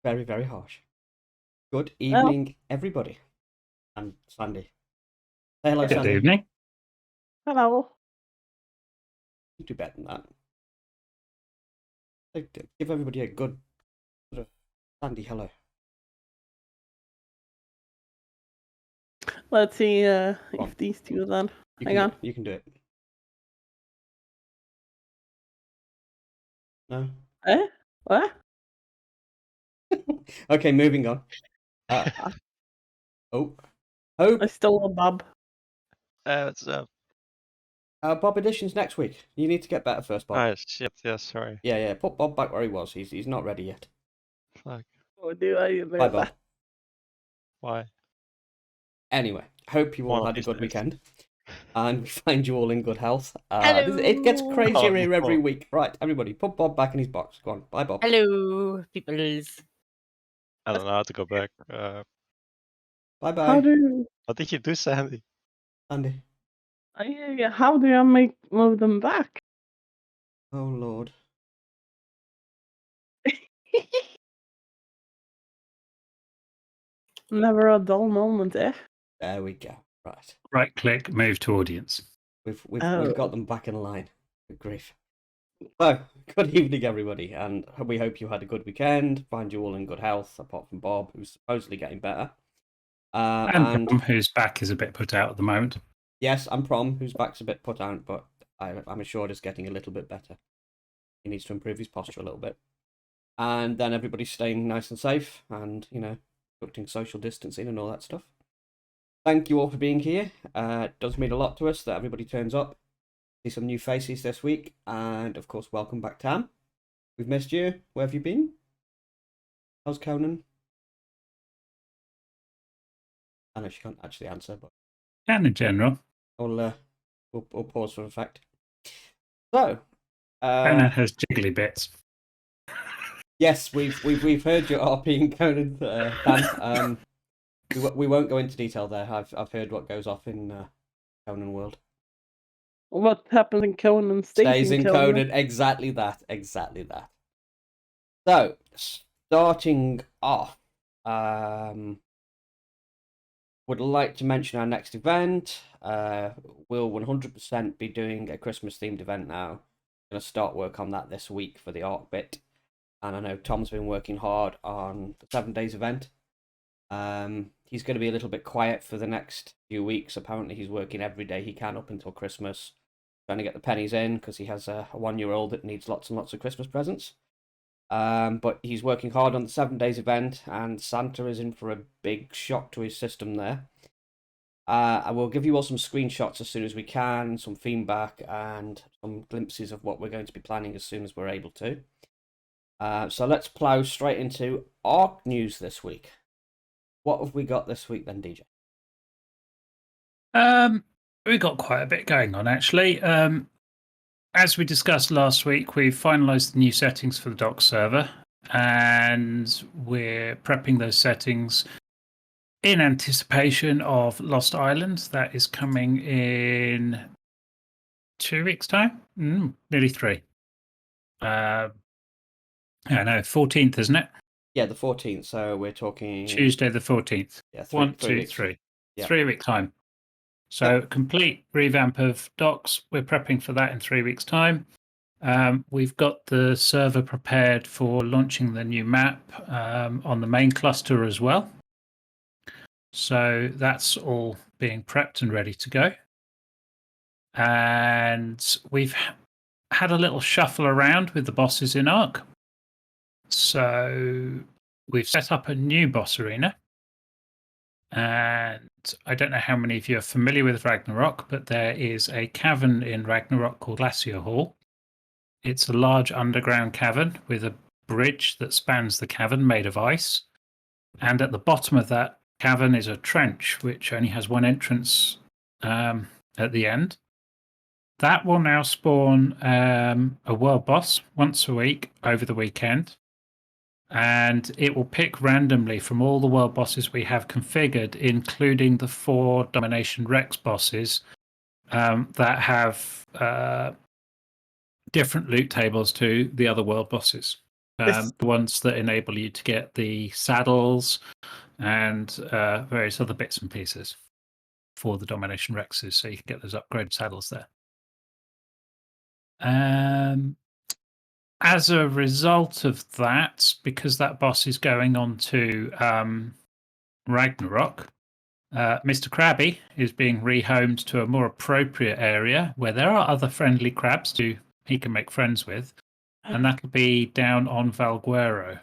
Very, very harsh. Good evening, everybody. And Sandy. Say hello, Good Sandy. evening. Hello. You do better than that. Give everybody a good sort of Sandy hello. Let's see if these two are done. Hang on. You can do it. No? What? Okay, moving on. Hope. I stole a Bob. What's up? Bob Edition's next week. You need to get better first, Bob. Oh, shit, yeah, sorry. Yeah. Put Bob back where he was. He's not ready yet. Fuck. Oh, do I? Bye, Bob. Why? Anyway, hope you all One of had a these good days. weekend. And we find you all in good health. Hello. It gets crazier Oh, here no. every week. Right, everybody, put Bob back in his box. Go on. Bye, Bob. Hello, peoples. I don't know how to go back. Bye-bye. How do What did you do, Sandy? Andy. how do I move them back? Oh, Lord. Never a dull moment, eh? There we go. Right. Right click, move to audience. We've Oh. got them back in line. Good grief. So, good evening, everybody, and we hope you had a good weekend. Find you all in good health, apart from Bob, who's supposedly getting better. And Prom, whose back is a bit put out at the moment. Yes, and Prom, whose back's a bit put out, but I'm assured is getting a little bit better. He needs to improve his posture a little bit. And then everybody's staying nice and safe and, conducting social distancing and all that stuff. Thank you all for being here. It does mean a lot to us that everybody turns up. See some new faces this week. And, of course, welcome back, Tam. We've missed you. Where have you been? How's Conan? I know she can't actually answer, but... And in general. We'll pause for effect. So... Conan has jiggly bits. Yes, we've heard your RP, Conan, Dan. We won't go into detail there. I've heard what goes off in Conan World. What happens in Conan Stays in Conan. Exactly that. So, starting off, would like to mention our next event. We'll 100% be doing a Christmas themed event now. Going to start work on that this week for the Arc bit. And I know Tom's been working hard on the 7 days event. He's going to be a little bit quiet for the next few weeks. Apparently he's working every day he can up until Christmas, trying to get the pennies in because he has a 1-year-old that needs lots and lots of Christmas presents. But he's working hard on the 7 days event, and Santa is in for a big shock to his system there. I will give you all some screenshots as soon as we can, some feedback, and some glimpses of what we're going to be planning as soon as we're able to. So let's plow straight into Arc news this week. What have we got this week then, DJ? We've got quite a bit going on, actually. As we discussed last week, we've finalised the new settings for the dock server, and we're prepping those settings in anticipation of Lost Island. That is coming in 2 weeks' time? Nearly 3. I know, 14th, isn't it? Yeah, the 14th. So we're talking Tuesday the 14th. Yeah, 1, 3 2, weeks. 3. Yeah. 3 week time. So complete revamp of docks. We're prepping for that in 3 weeks' time. We've got the server prepared for launching the new map on the main cluster as well. So that's all being prepped and ready to go. And we've had a little shuffle around with the bosses in Arc. So we've set up a new boss arena. And I don't know how many of you are familiar with Ragnarok, but there is a cavern in Ragnarok called Glacier Hall. It's a large underground cavern with a bridge that spans the cavern made of ice. And at the bottom of that cavern is a trench, which only has one entrance at the end. That will now spawn a world boss once a week over the weekend. And it will pick randomly from all the world bosses we have configured, including the 4 Domination Rex bosses that have different loot tables to the other world bosses. This- The ones that enable you to get the saddles and various other bits and pieces for the Domination Rexes, so you can get those upgraded saddles there. As a result of that, because that boss is going on to Ragnarok, Mr. Krabby is being rehomed to a more appropriate area where there are other friendly crabs he can make friends with, and that'll be down on Valguero.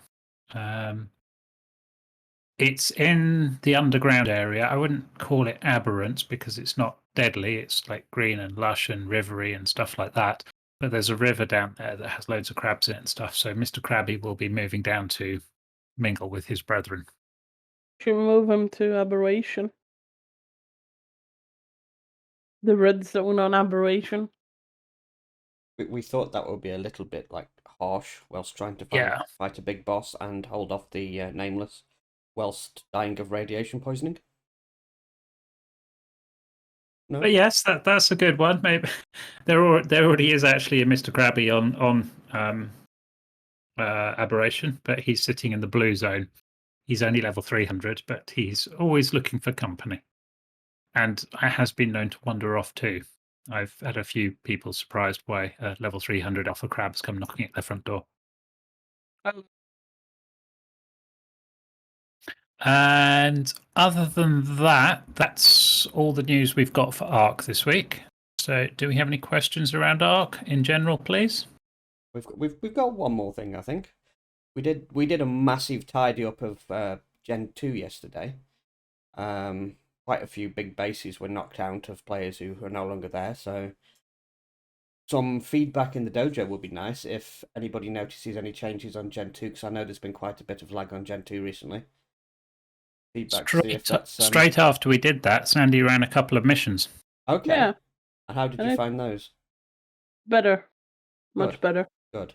It's in the underground area. I wouldn't call it aberrant because it's not deadly. It's like green and lush and rivery and stuff like that. But there's a river down there that has loads of crabs in it and stuff. So Mr. Krabby will be moving down to mingle with his brethren. Should move him to Aberration. The red zone on Aberration. We thought that would be a little bit like harsh whilst trying to fight a big boss and hold off the Nameless whilst dying of radiation poisoning. No? But yes, that's a good one. Maybe there already is actually a Mr. Krabby on Aberration, but he's sitting in the blue zone. He's only level 300, but he's always looking for company. And has been known to wander off too. I've had a few people surprised by level 300 alpha crabs come knocking at their front door. And other than that, that's all the news we've got for ARC this week. So do we have any questions around ARC in general, please? We've got one more thing, I think. We did a massive tidy up of Gen 2 yesterday. Quite a few big bases were knocked out of players who are no longer there, so some feedback in the dojo would be nice if anybody notices any changes on Gen 2, because I know there's been quite a bit of lag on Gen 2 recently. Feedback to see if that's... Straight after we did that, Sandy ran a couple of missions. Okay. Yeah. And how did you find those? Better. Much Good. better. Good.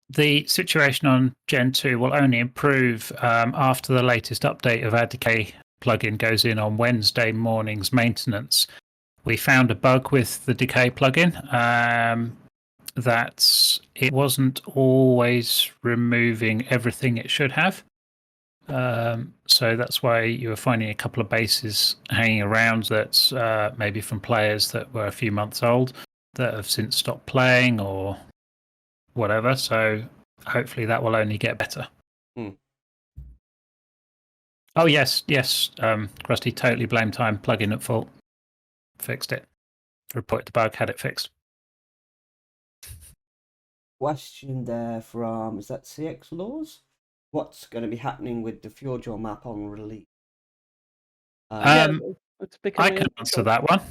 The situation on Gen 2 will only improve after the latest update of our Decay plugin goes in on Wednesday morning's maintenance. We found a bug with the Decay plugin that it wasn't always removing everything it should have. So that's why you were finding a couple of bases hanging around that's maybe from players that were a few months old that have since stopped playing or whatever. So hopefully that will only get better. Oh, yes. Krusty totally blame time. Plugin at fault. Fixed it. Reported the bug, had it fixed. Question there from, is that CX Laws? What's going to be happening with the Fjordjaw map on release? It's I can answer that one.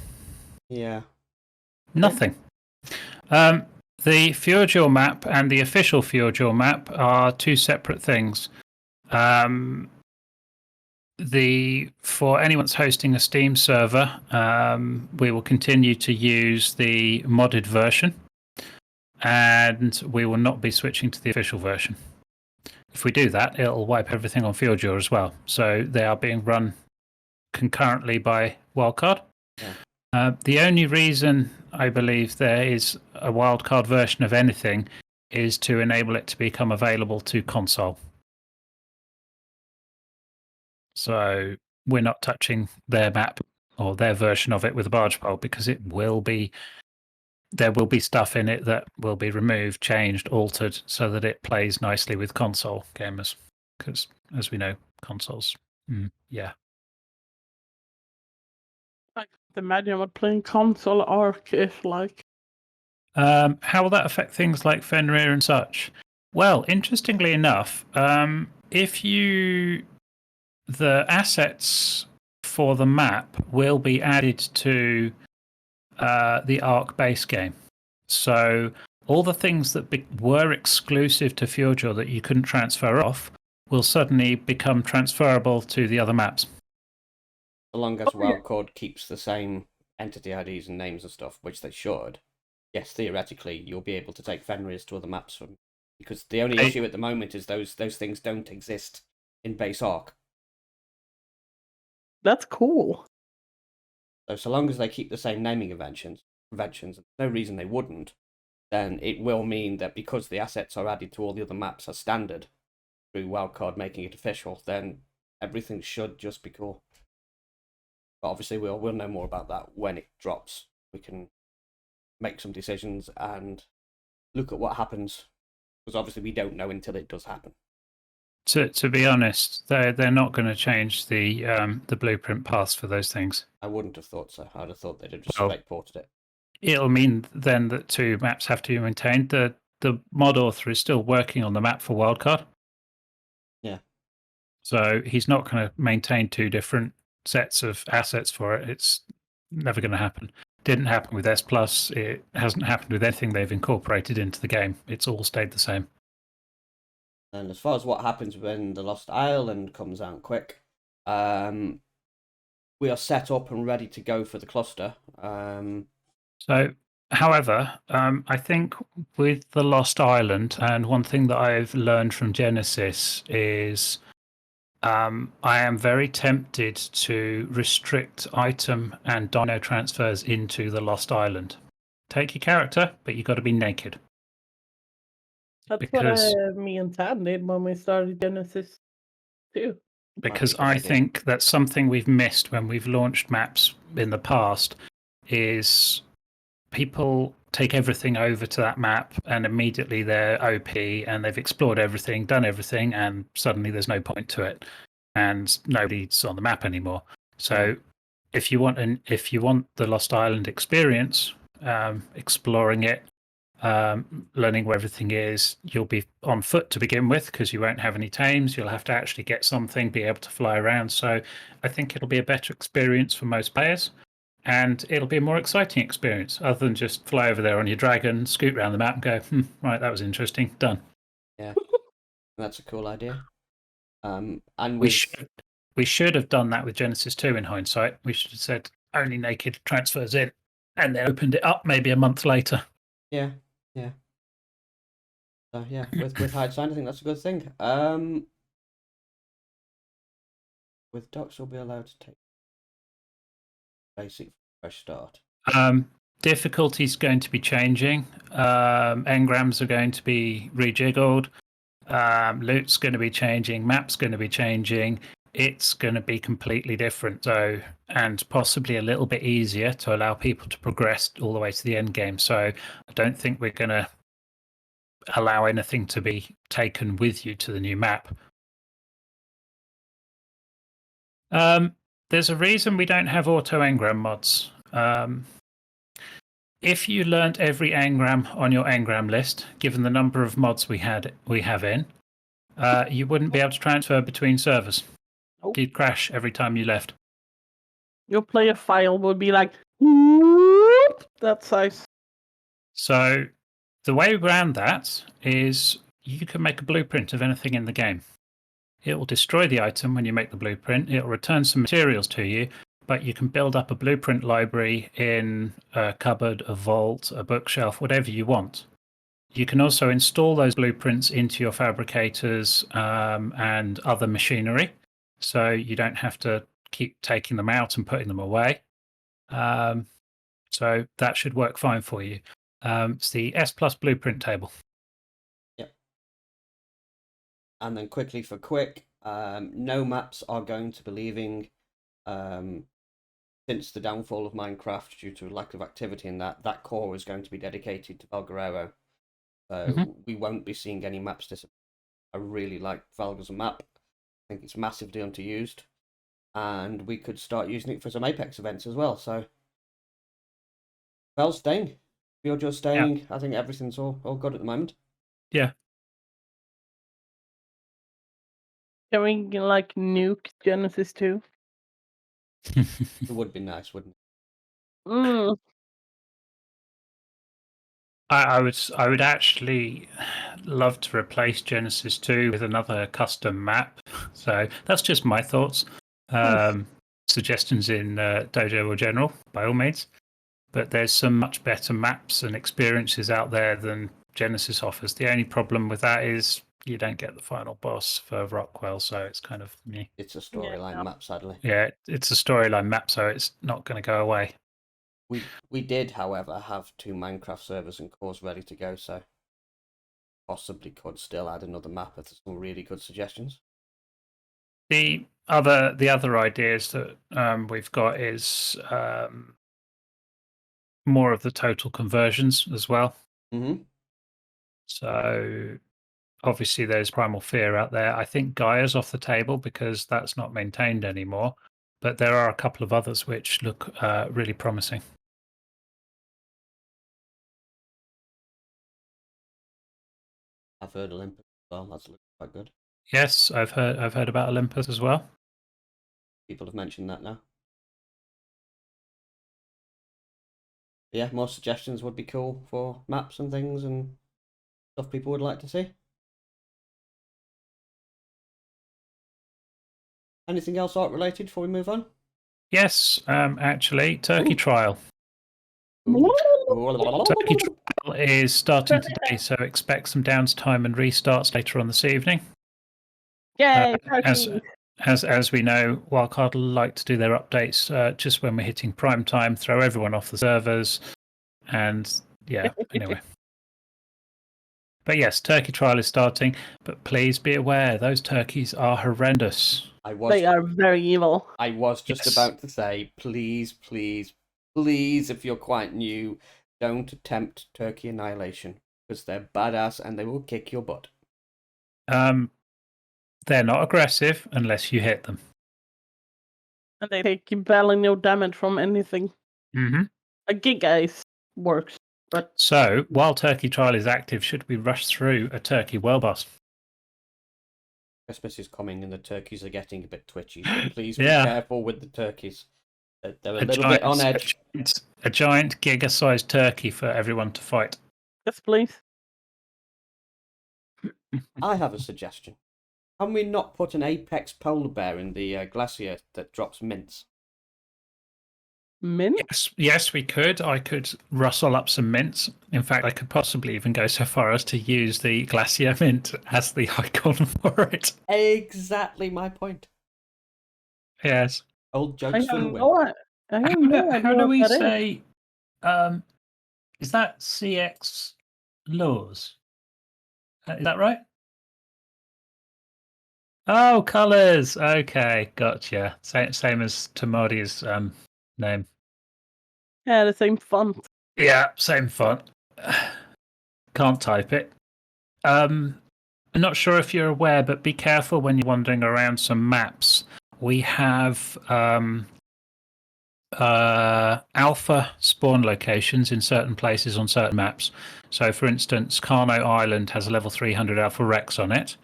Yeah. Nothing. The Fjordjaw map and the official Fjordjaw map are two separate things. For anyone that's hosting a Steam server, we will continue to use the modded version, and we will not be switching to the official version. If we do that, it'll wipe everything on Fjordjaw as well. So they are being run concurrently by Wildcard. Yeah. The only reason I believe there is a Wildcard version of anything is to enable it to become available to console. So we're not touching their map or their version of it with a barge pole because there will be stuff in it that will be removed, changed, altered so that it plays nicely with console gamers. Because as we know, consoles, yeah. I can't imagine what playing console ARC is like. How will that affect things like Fenrir and such? Well, interestingly enough, the assets for the map will be added to the ARC base game. So all the things that were exclusive to Fjordjaw that you couldn't transfer off will suddenly become transferable to the other maps. So long as Wildcard keeps the same entity IDs and names and stuff, which they should, yes, theoretically, you'll be able to take Fenris to other maps from. Because the only issue at the moment is those things don't exist in base ARC. That's cool. So long as they keep the same naming conventions, there's no reason they wouldn't. then it will mean that because the assets are added to all the other maps as standard through Wildcard making it official, then everything should just be cool. But obviously we'll know more about that when it drops. We can make some decisions and look at what happens, because obviously we don't know until it does happen. To be honest, they're not going to change the blueprint paths for those things. I wouldn't have thought so. I'd have thought they'd have just Well, straight ported it. It'll mean then that 2 maps have to be maintained. The mod author is still working on the map for Wildcard. Yeah. So he's not going to maintain 2 different sets of assets for it. It's never going to happen. Didn't happen with S Plus. It hasn't happened with anything they've incorporated into the game. It's all stayed the same. And as far as what happens when the Lost Island comes out quick, we are set up and ready to go for the cluster. So, however, I think with the Lost Island, and one thing that I've learned from Genesis is I am very tempted to restrict item and dino transfers into the Lost Island. Take your character, but you've got to be naked. That's Because- what me and Tad did when we started Genesis too. Because Might be a good I idea. think that's something we've missed when we've launched maps in the past is people take everything over to that map and immediately they're OP and they've explored everything, done everything, and suddenly there's no point to it and nobody's on the map anymore. So if you want the Lost Island experience, exploring it, learning where everything is, you'll be on foot to begin with because you won't have any tames. You'll have to actually get something, be able to fly around. So I think it'll be a better experience for most players. And it'll be a more exciting experience other than just fly over there on your dragon, scoot around the map and go, right, that was interesting, done. Yeah, that's a cool idea. And We should have done that with Genesis 2 in hindsight. We should have said only naked transfers in and then opened it up maybe a month later. Yeah. So yeah, with hindsight, I think that's a good thing. With docs, we'll be allowed to take basic fresh start. Difficulty's going to be changing. Engrams are going to be rejiggled. Loot's going to be changing. Map's going to be changing. It's going to be completely different, so, and possibly a little bit easier to allow people to progress all the way to the end game. So I don't think we're going to allow anything to be taken with you to the new map. There's a reason we don't have auto engram mods. If you learnt every engram on your engram list, given the number of mods we have in, you wouldn't be able to transfer between servers. Nope. You'd crash every time you left. Your player file would be like whoop, that size. So the way around that is you can make a blueprint of anything in the game. It will destroy the item when you make the blueprint. It will return some materials to you, but you can build up a blueprint library in a cupboard, a vault, a bookshelf, whatever you want. You can also install those blueprints into your fabricators and other machinery, so you don't have to keep taking them out and putting them away. So that should work fine for you. It's the S Plus blueprint table. Yep. And then quickly for quick, no maps are going to be leaving since the downfall of Minecraft due to lack of activity in that core is going to be dedicated to Valguero. So we won't be seeing any maps disappear. I really like Valg as a map. I think it's massively underused. And we could start using it for some Apex events as well. So Val's staying. You're just staying. Yeah. I think everything's all good at the moment. Yeah. Can we nuke Genesis 2? It would be nice, wouldn't it? Mm. I would actually love to replace Genesis 2 with another custom map. So that's just my thoughts. Suggestions in Dojo or General, by all means. But there's some much better maps and experiences out there than Genesis offers. The only problem with that is you don't get the final boss for Rockwell, so it's kind of me. It's a storyline map, sadly. Yeah, it's a storyline map, so it's not going to go away. We did, however, have 2 Minecraft servers and cores ready to go, so possibly could still add another map if there's some really good suggestions. The other ideas that we've got is more of the total conversions as well. Mm-hmm. So obviously there's Primal Fear out there. I think Gaia's off the table because that's not maintained anymore. But there are a couple of others which look really promising. I've heard Olympus as well. That's looking quite good. Yes, I've heard about Olympus as well. People have mentioned that now. Yeah, more suggestions would be cool for maps and things and stuff people would like to see. Anything else art related before we move on? Yes, actually, Turkey Ooh. Trial. Turkey Trial is starting today, so expect some downtime and restarts later on this evening. Yay, as turkey! as we know, Wildcard like to do their updates just when we're hitting prime time, throw everyone off the servers, and yeah. Anyway, but yes, Turkey Trial is starting. But please be aware, those turkeys are horrendous. They are very evil. I was just Yes. about to say, please, please, please, if you're quite new, don't attempt Turkey Annihilation because they're badass and they will kick your butt. They're not aggressive unless you hit them. And they take barely no damage from anything. Mm-hmm. A Giga Ace works, but So while Turkey Trial is active, should we rush through a turkey world boss? Christmas is coming and the turkeys are getting a bit twitchy, so please be Yeah. careful with the turkeys. They're a little bit on edge. A giant giga-sized turkey for everyone to fight. yes, please. I have a suggestion. Can we not put an apex polar bear in the glacier that drops mints? Mint? Yes, we could. I could rustle up some mints. In fact, I could possibly even go so far as to use the glacier mint as the icon for it. Exactly my point. Yes. Old I jokes for the have win. no, I have no idea How do what we that is. say? Is that CX laws? Is that right? Oh, colors. Okay, gotcha. Same as Tamodi's name. Yeah, the same font. Yeah, same font. Can't type it. I'm not sure if you're aware, but be careful when you're wandering around some maps. We have alpha spawn locations in certain places on certain maps. So, for instance, Carno Island has a level 300 Alpha Rex on it.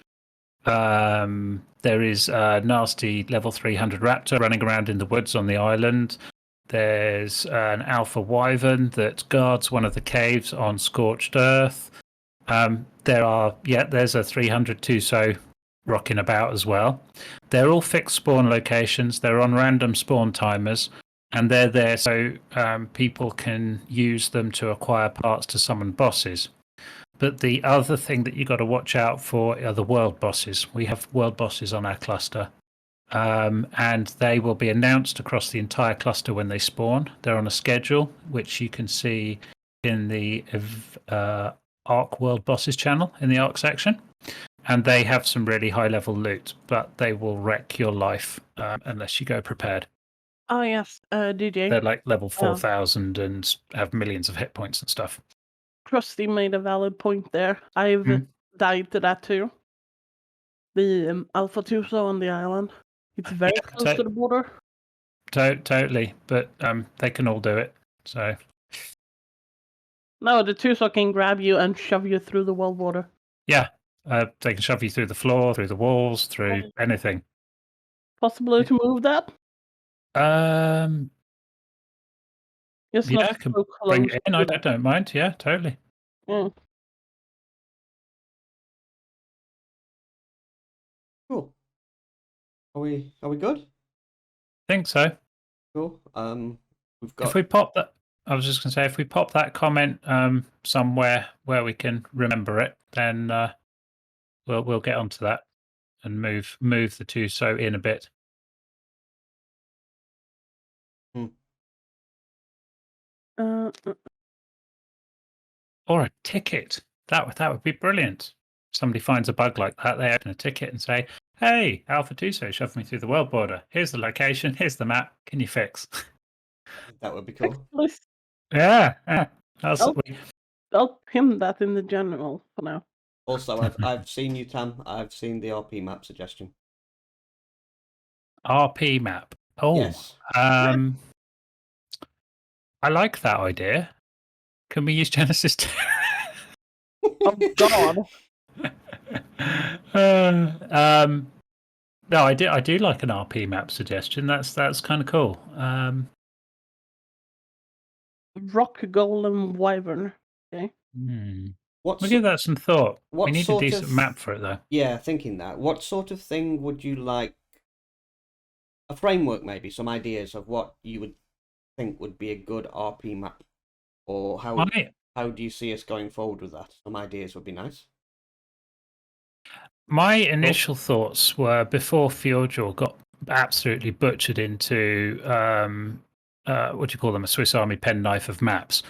There is a nasty level 300 Raptor running around in the woods on the island. There's an Alpha Wyvern that guards one of the caves on Scorched Earth. There's a 300 Tuso rocking about as well. They're all fixed spawn locations. They're on random spawn timers, and they're there so people can use them to acquire parts to summon bosses. But the other thing that you've got to watch out for are the world bosses. We have world bosses on our cluster, and they will be announced across the entire cluster when they spawn. They're on a schedule, which you can see in the Arc World Bosses channel in the Arc section. And they have some really high level loot, but they will wreck your life unless you go prepared. Oh yes, DJ. They're like level 4,000 and have millions of hit points and stuff. Krusty made a valid point there. I've died to that too. The Alpha Tuso on the island. It's very close to the border. Totally, but they can all do it. So no, the Tuso can grab you and shove you through the world border. Yeah, they can shove you through the floor, through the walls, through anything. Possibility to move that? It's Yeah, not I can so bring close. it in. I don't mind. Yeah, totally. Mm. Cool. Are we good? I think so. Cool. We've got. If we pop that, I was just going to say, if we pop that comment somewhere where we can remember it, then we'll get onto that and move the Tuso in a bit. Uh, Or a ticket. That would be brilliant. Somebody finds a bug like that, they open a ticket and say, "Hey, Alpha Tuso shoved me through the world border. Here's the location. Here's the map. Can you fix?" That would be cool. actually, Yeah. Oh. I'll pin that in the general for now. Also, I've seen you, Tam. I've seen the RP map suggestion. RP map. Oh, Yes. I like that idea. Can we use Genesis 2? Oh God! No, I do like an RP map suggestion. That's kind of cool. Rock Golem Wyvern. Okay. What We'll so- give that some thought. what We need a sort decent of- map for it, though. Yeah, thinking that. What sort of thing would you like? A framework, maybe, some ideas of what you would think would be a good RP map, or how do you see us going forward with that? Some ideas would be nice. My initial thoughts were before Fjordjor got absolutely butchered into what do you call them? A Swiss Army penknife of maps.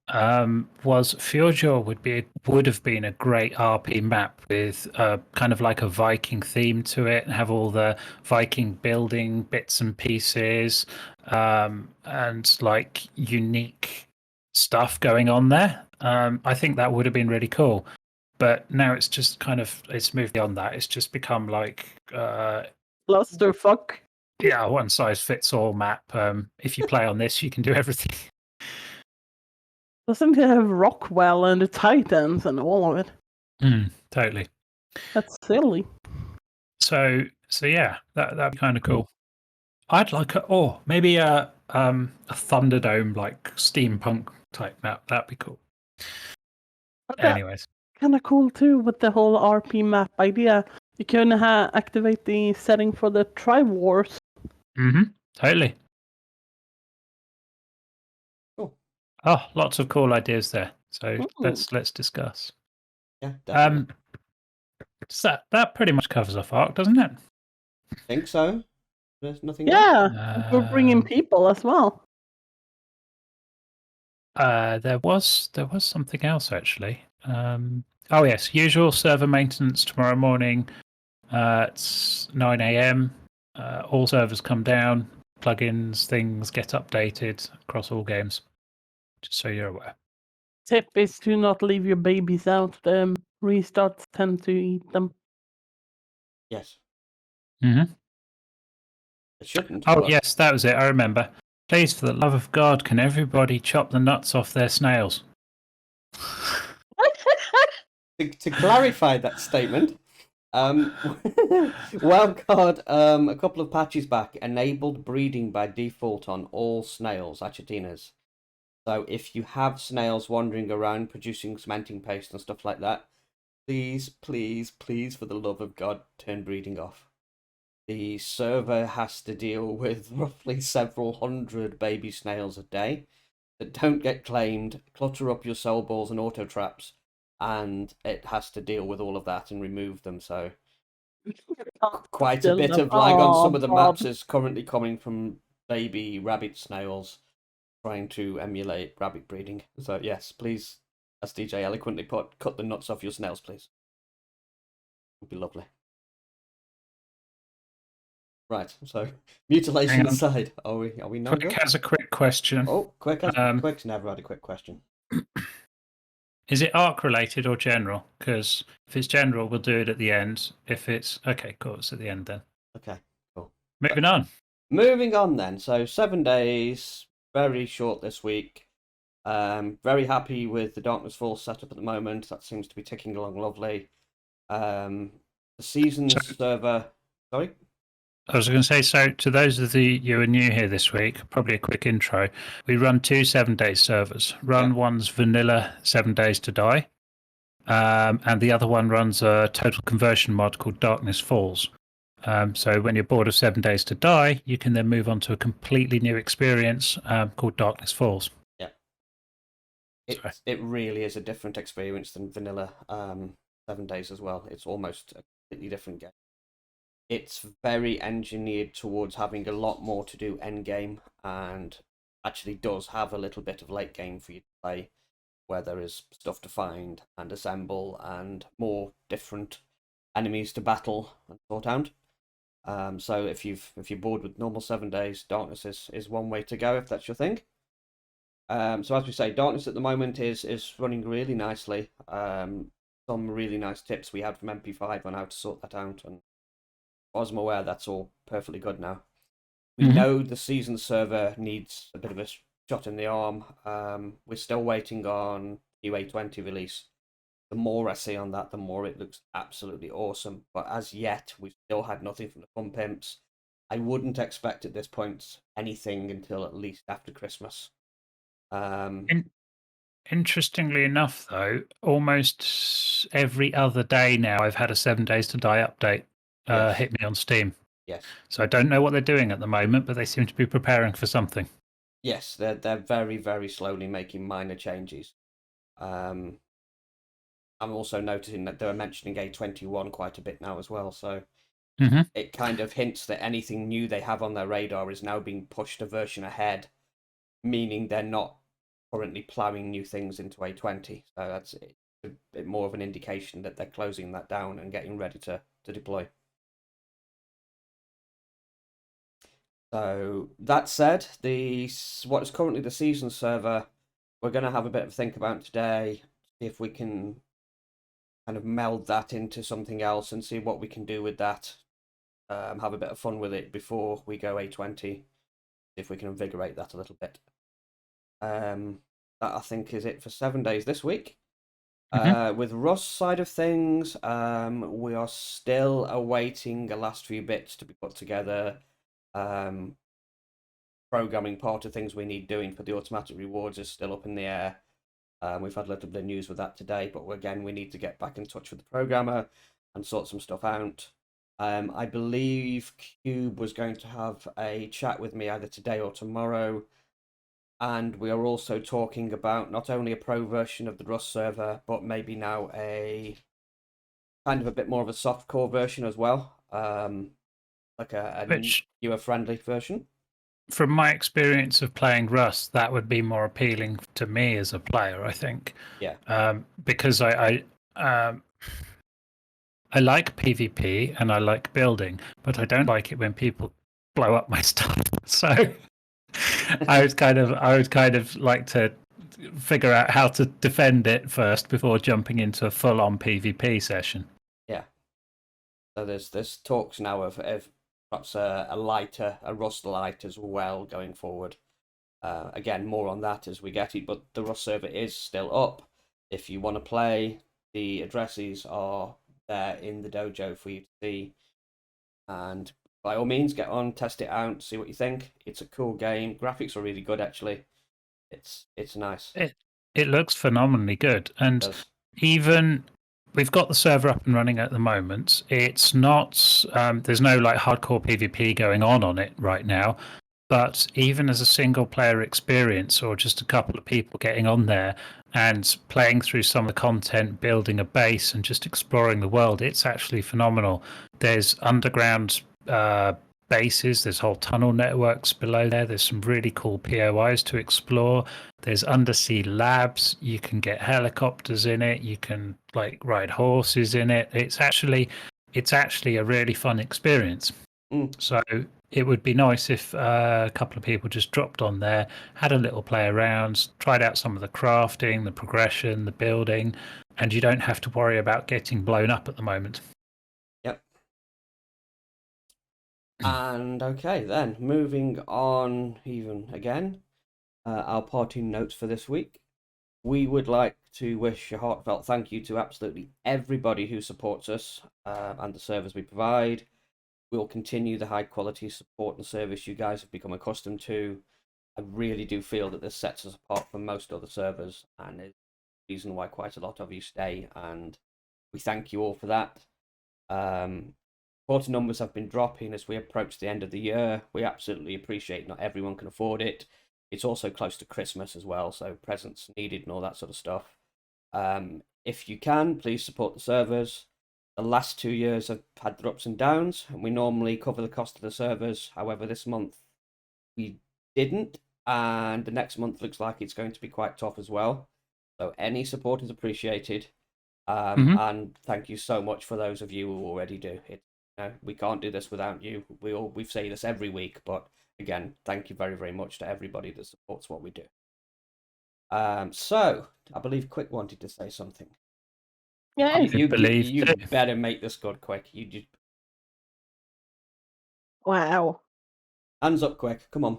Was Fjordjor would have been a great RP map with kind of like a Viking theme to it, and have all the Viking building bits and pieces, and like unique stuff going on there. I think that would have been really cool. But now it's just it's moved beyond that. It's just become like Clusterfuck. yeah, one size fits all map. If you play on this, you can do everything. Doesn't it have Rockwell and the Titans and all of it? Totally. That's silly. So yeah, that'd be kind of cool. I'd like maybe a Thunderdome like steampunk type map. That'd be cool. Anyways, kind of cool too with the whole RP map idea. You can activate the setting for the Tribe Wars. Totally. Cool. Oh, lots of cool ideas there. So let's discuss. Yeah, definitely. So that pretty much covers off Arc, doesn't it? I think so. There's nothing else? else? We're bringing people as well. There was something else actually. Oh yes, usual server maintenance tomorrow morning. It's 9 a.m. All servers come down, plugins, things get updated across all games. Just so you're aware. Tip is to not leave your babies out. The restarts tend to eat them. Yes. It shouldn't. Oh yes, that was it. I remember. Please, for the love of God, can everybody chop the nuts off their snails? To clarify that statement, Wildcard, a couple of patches back, enabled breeding by default on all snails, achatinas. So if you have snails wandering around producing cementing paste and stuff like that, please, please, please, for the love of God, turn breeding off. The server has to deal with roughly several hundred baby snails a day that don't get claimed, clutter up your soul balls and auto traps, and it has to deal with all of that and remove them. So quite a bit of lag on some of the maps is currently coming from baby rabbit snails trying to emulate rabbit breeding. So yes, please, as DJ eloquently put, cut the nuts off your snails, please. It would be lovely. Right, so mutilation aside, are we not Quick has a quick question. Oh, quick's never had a quick question. Is it arc related or general? Because if it's general, we'll do it at the end. If it's okay, cool, it's at the end then. Okay, cool. Moving on. Moving on then. So 7 days, very short this week. Very happy with the Darkness Falls setup at the moment. That seems to be ticking along lovely. The seasons server. Sorry. I was going to say, so to those of you who are new here this week, probably a quick intro. We run 2 7-day servers. One's vanilla 7 Days to Die, and the other one runs a total conversion mod called Darkness Falls. So when you're bored of 7 Days to Die, you can then move on to a completely new experience called Darkness Falls. Yeah. It really is a different experience than vanilla 7 Days as well. It's almost a completely different game. It's very engineered towards having a lot more to do endgame and actually does have a little bit of late game for you to play, where there is stuff to find and assemble and more different enemies to battle and sort out. So if you're bored with normal 7 days, Darkness is one way to go if that's your thing. So as we say, Darkness at the moment is running really nicely. Some really nice tips we had from MP5 on how to sort that out, and as I'm aware, that's all perfectly good now. We know the season server needs a bit of a shot in the arm. We're still waiting on UA20 release. The more I see on that, the more it looks absolutely awesome. But as yet, we've still had nothing from the Fun Pimps. I wouldn't expect at this point anything until at least after Christmas. Interestingly enough, though, almost every other day now I've had a 7 Days to Die update hit me on Steam. Yes. So I don't know what they're doing at the moment, but they seem to be preparing for something. Yes, they're very, very slowly making minor changes. I'm also noticing that they're mentioning A21 quite a bit now as well, so it kind of hints that anything new they have on their radar is now being pushed a version ahead, meaning they're not currently ploughing new things into A20. So that's a bit more of an indication that they're closing that down and getting ready to deploy. So that said, what is currently the season server, we're going to have a bit of a think about today, see if we can kind of meld that into something else and see what we can do with that. Have a bit of fun with it before we go A20, see if we can invigorate that a little bit. That I think is it for 7 days this week. With Rust's side of things, we are still awaiting the last few bits to be put together. Programming part of things we need doing for the automatic rewards is still up in the air. We've had a little bit of news with that today, but again, we need to get back in touch with the programmer and sort some stuff out. I believe Cube was going to have a chat with me either today or tomorrow, and we are also talking about not only a pro version of the Rust server, but maybe now a kind of a bit more of a softcore version as well, like a newer friendly version. From my experience of playing Rust, that would be more appealing to me as a player, I think. Yeah. Because I like PvP and I like building, but I don't like it when people blow up my stuff. So I would kind of like to figure out how to defend it first before jumping into a full-on PvP session. Yeah. So there's talks now of perhaps a Rust light as well going forward. Again, more on that as we get it, but the Rust server is still up. If you want to play, the addresses are there in the dojo for you to see. And by all means, get on, test it out, see what you think. It's a cool game. Graphics are really good, actually. It's nice. It looks phenomenally good, and even we've got the server up and running at the moment. It's not there's no like hardcore PvP going on it right now, but even as a single player experience or just a couple of people getting on there and playing through some of the content, building a base and just exploring the world, it's actually phenomenal. There's underground bases, there's whole tunnel networks below there's some really cool POIs to explore, there's undersea labs, you can get helicopters in it, you can like ride horses in it. It's actually a really fun experience. So it would be nice if a couple of people just dropped on there, had a little play around, tried out some of the crafting, the progression, the building, and you don't have to worry about getting blown up at the moment. Yep. And okay, then moving on even again, our parting notes for this week. We would like to wish a heartfelt thank you to absolutely everybody who supports us and the service we provide. We'll continue the high quality support and service you guys have become accustomed to. I really do feel that this sets us apart from most other servers and is the reason why quite a lot of you stay, and we thank you all for that. Supporter numbers have been dropping as we approach the end of the year. We absolutely appreciate not everyone can afford it. It's also close to Christmas as well, so presents needed and all that sort of stuff. If you can, please support the servers. The last 2 years have had their ups and downs, and we normally cover the cost of the servers. However, this month we didn't, and the next month looks like it's going to be quite tough as well. So any support is appreciated. And thank you so much for those of you who already do it. We can't do this without you. We say this every week, but again, thank you very, very much to everybody that supports what we do. So I believe Quick wanted to say something. Yeah. You believe better make this good, Quick. You just Wow. hands up, Quick. Come on.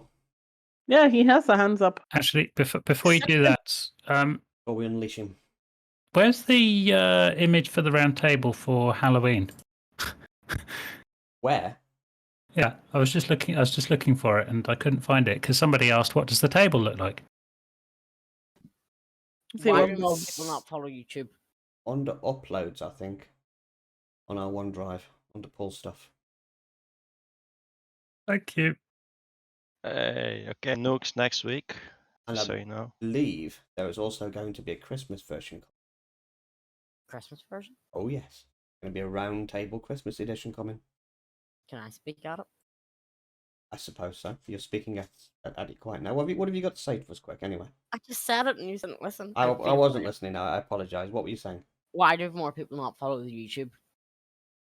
Yeah, he has the hands up. Actually, before you do that, Or we unleash him. where's the image for the round table for Halloween? Where? Yeah, I was just looking for it, and I couldn't find it because somebody asked, "What does the table look like?" See Why what do more people not follow YouTube? Under uploads, I think. On our OneDrive, under pull stuff. Thank you. Hey, okay, nukes next week. And Just I so you know. believe there is also going to be a Christmas version. Christmas version? Oh yes, going to be a round table Christmas edition coming. Can I speak at it? I suppose so. You're speaking at it quite now. What have you got to say to us, Quick? Anyway, I just said it and you didn't listen. I feel wasn't like- listening. I apologise. What were you saying? Why do more people not follow the YouTube?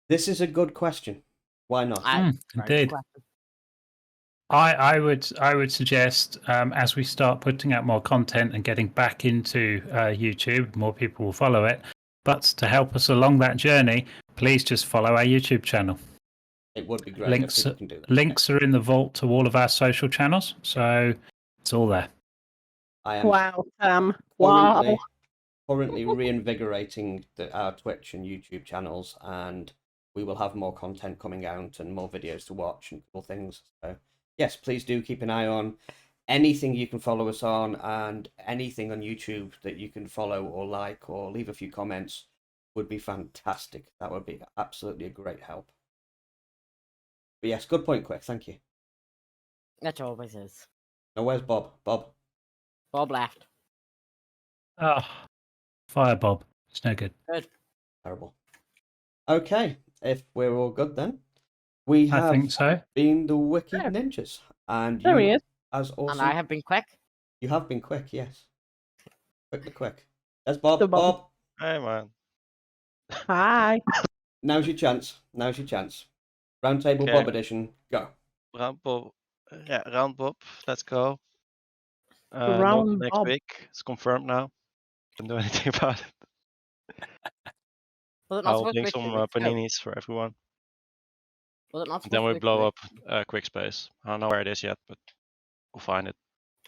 This is a good question. Why not? Very good Indeed. question. I would suggest as we start putting out more content and getting back into YouTube, more people will follow it. But to help us along that journey, please just follow our YouTube channel. It would be great Links if people can do that. links are in the vault to all of our social channels, so it's all there. I am Wow, Sam. Wow. currently reinvigorating our Twitch and YouTube channels, and we will have more content coming out and more videos to watch and cool things. So yes, please do keep an eye on anything you can follow us on, and anything on YouTube that you can follow or like or leave a few comments would be fantastic. That would be absolutely a great help. But yes, good point, Quick. Thank you. That always is. Now, where's Bob? Bob? Bob left. Oh, fire Bob. It's no good. Good. Terrible. Okay, if we're all good then. We I have think so. been the Wicked There. Ninjas. And There he you, is. as also, And I have been quick. you have been Quick, yes. Quick. There's Bob. So, Bob. Bob, Hey, man. Hi. now's your chance. Roundtable Okay. Bob edition, go. Round Bob. Yeah, Round Bob. Let's go. Round Note next Bob. week. It's confirmed now. Can't do anything about it. Was it not I'll supposed bring to be some 2 weeks ago? paninis for everyone. Was it not supposed Then to we be 2 blow up weeks? Quick Space. I don't know where it is yet, but we'll find it.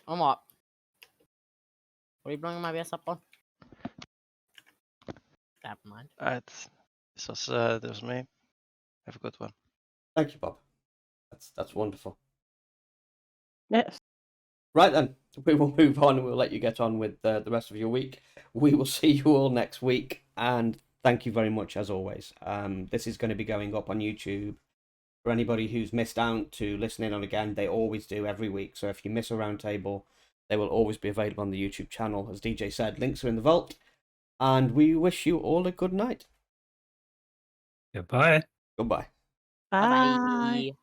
On what? What are you blowing my BS up on? Never mind. Alright. This was me. Have a good one. Thank you, Bob. That's wonderful. Yes. Right then, we will move on and we'll let you get on with the rest of your week. We will see you all next week, and thank you very much as always. This is going to be going up on YouTube. For anybody who's missed out to listen in on again, they always do every week. So if you miss a roundtable, they will always be available on the YouTube channel. As DJ said, links are in the vault. And we wish you all a good night. Goodbye. Goodbye. Bye. Bye-bye.